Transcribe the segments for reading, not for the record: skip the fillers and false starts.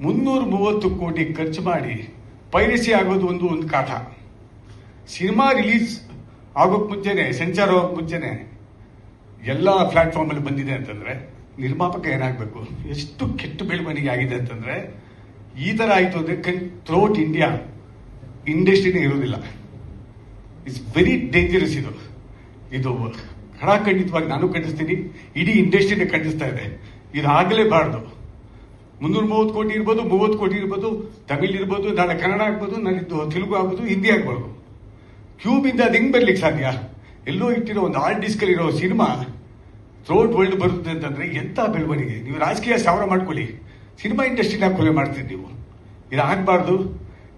330 ಕೋಟಿ ಖರ್ಚು ಮಾಡಿ ಪೈರಸಿ ಆಗೋದು ಒಂದು ಕಾಟ. ಸಿನಿಮಾ ರಿಲೀಸ್ ಆಗೋಕ್ ಮುಂಚೆನೆ, ಸೆನ್ಸಾರ್ ಆಗೋಕ್ ಮುಂಚೆನೆ ಎಲ್ಲ ಪ್ಲಾಟ್ಫಾರ್ಮ್ ಅಲ್ಲಿ ಬಂದಿದೆ ಅಂತಂದ್ರೆ ನಿರ್ಮಾಪಕ ಏನಾಗಬೇಕು? ಎಷ್ಟು ಕೆಟ್ಟ ಬೆಳವಣಿಗೆ ಆಗಿದೆ ಅಂತಂದ್ರೆ, ಈ ತರ ಆಯ್ತು ಅಂದ್ರೆ ಥ್ರೂಔಟ್ ಇಂಡಿಯಾ ಇಂಡಸ್ಟ್ರಿನೇ ಇರೋದಿಲ್ಲ. It's very dangerous. ಇದು ಖಂಡಿತವಾಗಿ ನಾನು ಖಂಡಿಸ್ತೀನಿ, ಇಡೀ ಇಂಡಸ್ಟ್ರಿನೇ ಖಂಡಿಸ್ತಾ ಇದೆ. ಇದು ಆಗಲೇಬಾರ್ದು. 330 ಕೋಟಿ ಇರ್ಬೋದು, 30 ಕೋಟಿ ಇರ್ಬೋದು, ತಮಿಳ್ ಇರ್ಬೋದು, ನಾಳೆ ಕನ್ನಡ ಆಗ್ಬೋದು, ನಾಳಿದ್ದು ತೆಲುಗು ಆಗ್ಬೋದು, ಹಿಂದಿ ಆಗ್ಬಾರ್ದು. ಕ್ಯೂಬಿಂದ ಅದು ಹೆಂಗ್ ಬರ್ಲಿಕ್ಕೆ ಸಾಧ್ಯ? ಎಲ್ಲೋ ಇಟ್ಟಿರೋ ಒಂದು ಹಾರ್ಡ್ ಡಿಸ್ಕ್ ಇರೋ ಸಿನಿಮಾ ಥ್ರೂಔಟ್ ವರ್ಲ್ಡ್ ಬರುತ್ತೆ ಅಂತಂದ್ರೆ ಎಂತ ಬೆಳವಣಿಗೆ. ನೀವು ರಾಜಕೀಯ ಸಾವಿರ ಮಾಡ್ಕೊಳ್ಳಿ, ಸಿನಿಮಾ ಇಂಡಸ್ಟ್ರಿನ ಕೊಲೆ ಮಾಡ್ತೀರಿ ನೀವು. ಇದು ಆಗ್ಬಾರ್ದು.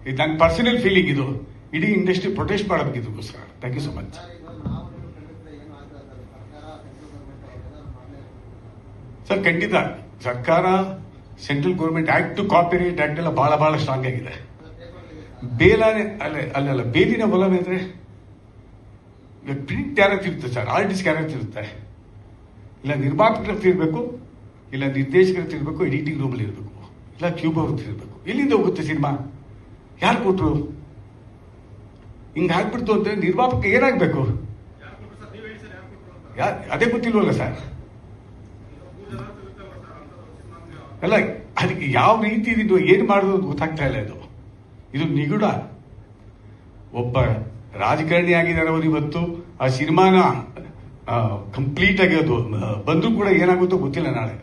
ಇದು ನನ್ನ ಪರ್ಸನಲ್ ಫೀಲಿಂಗ್. ಇದು ಇಡೀ ಇಂಡಸ್ಟ್ರಿ ಪ್ರೊಟೆಸ್ಟ್ ಮಾಡಬೇಕು ಇದಕ್ಕೋಸ್ಕರ. Thank you so much. Sir, ಖಂಡಿತ ಸರ್ಕಾರ, central government act to copyright act ಎಲ್ಲ ಬಹಳ ಸ್ಟ್ರಾಂಗ್ ಆಗಿದೆ. ಬೇಲಾನೆ ಅಲ್ಲ ಬೇಲಿನ ಒಲವೇ ಅಂದ್ರೆ ಪ್ರಿಂಟ್ ಯಾರ ಇರುತ್ತೆ ಸರ್, ಆರ್ಟಿಸ್ಟ್ ಯಾರ ಇರುತ್ತೆ, ಇಲ್ಲ ನಿರ್ಮಾಪಕರ ಇರಬೇಕು, ಇಲ್ಲ ನಿರ್ದೇಶಕರ ಇರಬೇಕು, ಎಡಿಟಿಂಗ್ ರೂಮಲ್ಲಿ ಇರಬೇಕು, ಇಲ್ಲ ಕ್ಯೂಬ್ ಅವ್ರ ಇರಬೇಕು. ಎಲ್ಲಿಂದ ಹೋಗುತ್ತೆ ಸಿನಿಮಾ? ಯಾರು ಕೊಟ್ರು? ಹಿಂಗ ಆಗ್ಬಿಡ್ತು ಅಂದ್ರೆ ನಿರ್ಮಾಪಕ ಏನಾಗಬೇಕು? ಅದೇ ಗೊತ್ತಿಲ್ವಲ್ಲ ಸರ್. ಅಲ್ಲ, ಅದಕ್ಕೆ ಯಾವ ರೀತಿ ಇದು ಏನು ಮಾಡೋದು ಗೊತ್ತಾಗ್ತಾ ಇಲ್ಲ. ಇದು ನಿಗೂಢ. ಒಬ್ಬ ರಾಜಕಾರಣಿ ಆಗಿದ್ದಾರೆ ಅವರು ಇವತ್ತು. ಆ ಸಿನಿಮಾನ ಕಂಪ್ಲೀಟ್ ಆಗಿ ಅದು ಬಂದ್ರೂ ಕೂಡ ಏನಾಗುತ್ತೋ ಗೊತ್ತಿಲ್ಲ ನಾಳೆ.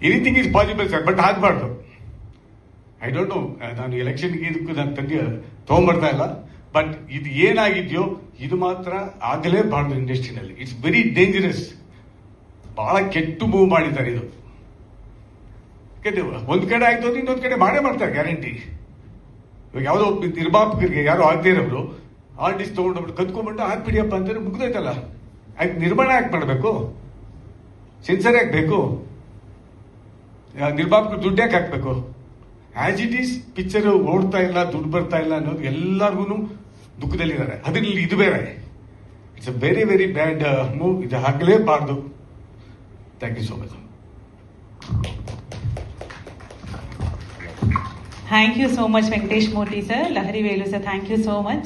Anything is possible sir, but ಆಗ್ಬಾರ್ದು. ಐ ಡೋಂಟ್ ನೋ, ನಾನು ಎಲೆಕ್ಷನ್ಗೆ ಇದಕ್ಕೂ ನಾನು ತಗೊಂಡ್ಬರ್ತಾ ಇಲ್ಲ. ಬಟ್ ಇದು ಏನಾಗಿದೆಯೋ ಇದು ಮಾತ್ರ ಆಗಲೇಬಾರ್ದು ಇಂಡಸ್ಟ್ರಿನಲ್ಲಿ. It's very dangerous. ಬಹಳ ಕೆಟ್ಟ ಮೂವ್ ಮಾಡಿದ್ದಾರೆ. ಇದು ಒಂದ್ ಕಡೆ ಆಯ್ತು ಅಂದ್ರೆ ಇನ್ನೊಂದ್ ಕಡೆ ಮಾಡೇ ಮಾಡ್ತಾರೆ ಗ್ಯಾರಂಟಿ. ಇವಾಗ ಯಾವುದೋ ನಿರ್ಮಾಪಕರಿಗೆ ಯಾರು ಆಗದೆ ಇರೋರು ಆರ್ಟಿಸ್ಟ್ ತಗೊಂಡೋಗ್ಬಿಟ್ಟು ಕದ್ಕೊಂಡ್ಬಿಟ್ಟು ಹಾಕ್ಬಿಡಿಯಪ್ಪ ಅಂದ್ರೆ ಮುಗ್ದೈತಲ್ಲ. ಆಯ್ತು, ನಿರ್ಮಾಣ ಯಾಕೆ ಮಾಡಬೇಕು? ಸೆನ್ಸರ್ ಯಾಕೆ ಬೇಕು? ನಿರ್ಮಾಪಕರು ದುಡ್ಡು ಯಾಕೆ ಹಾಕ್ಬೇಕು? ಆಸ್ ಇಟ್ ಈಸ್ ಪಿಕ್ಚರ್ ಓಡ್ತಾ ಇಲ್ಲ, ದುಡ್ಡು ಬರ್ತಾ ಇಲ್ಲ ಅನ್ನೋದು ಎಲ್ಲರಿಗೂ ದುಃಖದಲ್ಲಿದ್ದಾರೆ. ಅದ್ರಲ್ಲಿ ಇದು ಬೇರೆ. It's a very very bad move. ಇದು ಆಗಲೇಬಾರ್ದು. Thank you so much. Thank you so much, Venkatesh Murthy sir. Lahari Velu sir, thank you so much.